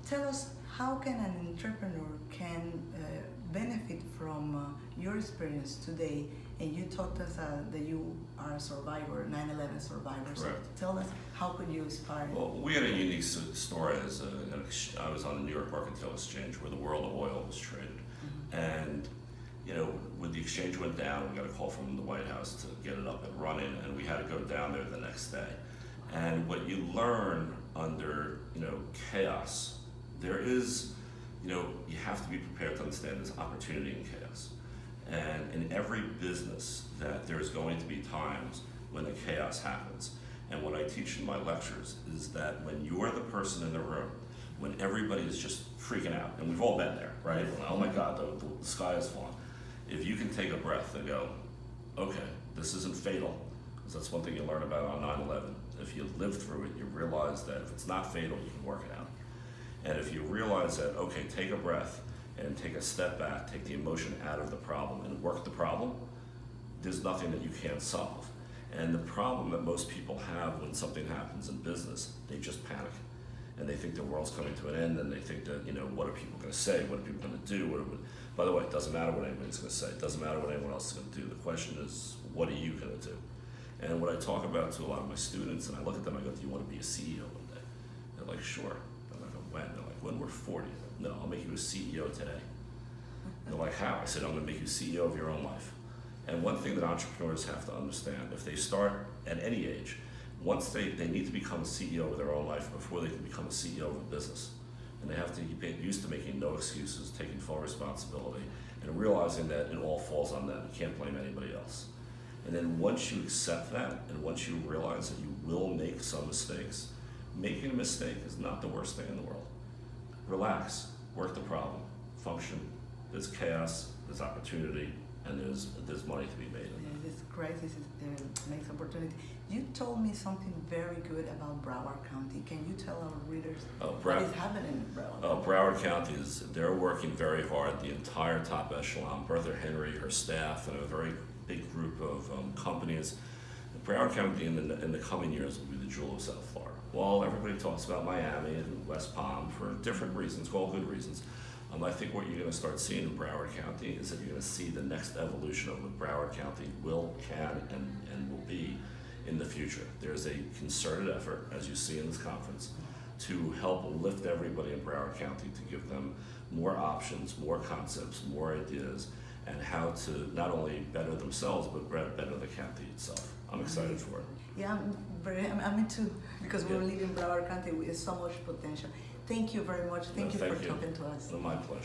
Tell us, how can an entrepreneur can benefit from your experience today? And you taught us that you are a survivor, 9/11 survivor. So tell us, how could you inspire? Well, we had a unique story. I was on the New York Mercantile Exchange where the world of oil was traded. And when the exchange went down, we got a call from the White House to get it up and running, and we had to go down there the next day. And what you learn under chaos, there is you have to be prepared to understand there's opportunity in chaos. And in every business that there's going to be times when the chaos happens. And what I teach in my lectures is that when you're the person in the room, when everybody is just freaking out, and we've all been there, right? Oh my God, the sky is falling. If you can take a breath and go, okay, this isn't fatal, because that's one thing you learn about on 9/11. If you live through it, you realize that if it's not fatal, you can work it out. And if you realize that, okay, take a breath and take a step back, take the emotion out of the problem and work the problem, there's nothing that you can't solve. And the problem that most people have when something happens in business, they just panic. And they think the world's coming to an end, and they think that, what are people going to say? What are people going to do? By the way, it doesn't matter what anybody's going to say. It doesn't matter what anyone else is going to do. The question is, what are you going to do? And what I talk about to a lot of my students, and I look at them, I go, do you want to be a CEO one day? They're like, sure. I'm like, when? They're like, when we're 40. No, I'll make you a CEO today. They're like, how? I said, I'm going to make you CEO of your own life. And one thing that entrepreneurs have to understand, if they start at any age, once they need to become a CEO of their own life before they can become a CEO of a business. And they have to get used to making no excuses, taking full responsibility, and realizing that it all falls on them. You can't blame anybody else. And then once you accept that, and once you realize that you will make some mistakes, making a mistake is not the worst thing in the world. Relax, work the problem, function. There's chaos, there's opportunity, and there's money to be made. This crisis makes opportunity. You told me something very good about Broward County. Can you tell our readers what is happening in Broward? Broward County they're working very hard. The entire top echelon, Bertha Henry, her staff, and a very big group of companies. Broward County in the coming years will be the jewel of South Florida. While everybody talks about Miami and West Palm for different reasons, all good reasons, I think what you're going to start seeing in Broward County is that you're going to see the next evolution of what Broward County can, and will be in the future. There's a concerted effort, as you see in this conference, to help lift everybody in Broward County, to give them more options, more concepts, more ideas, and how to not only better themselves, but better the county itself. I'm excited for it. Yeah, I'm too, because we're living in Broward County with so much potential. Thank you very much. Thank you for talking to us. My pleasure.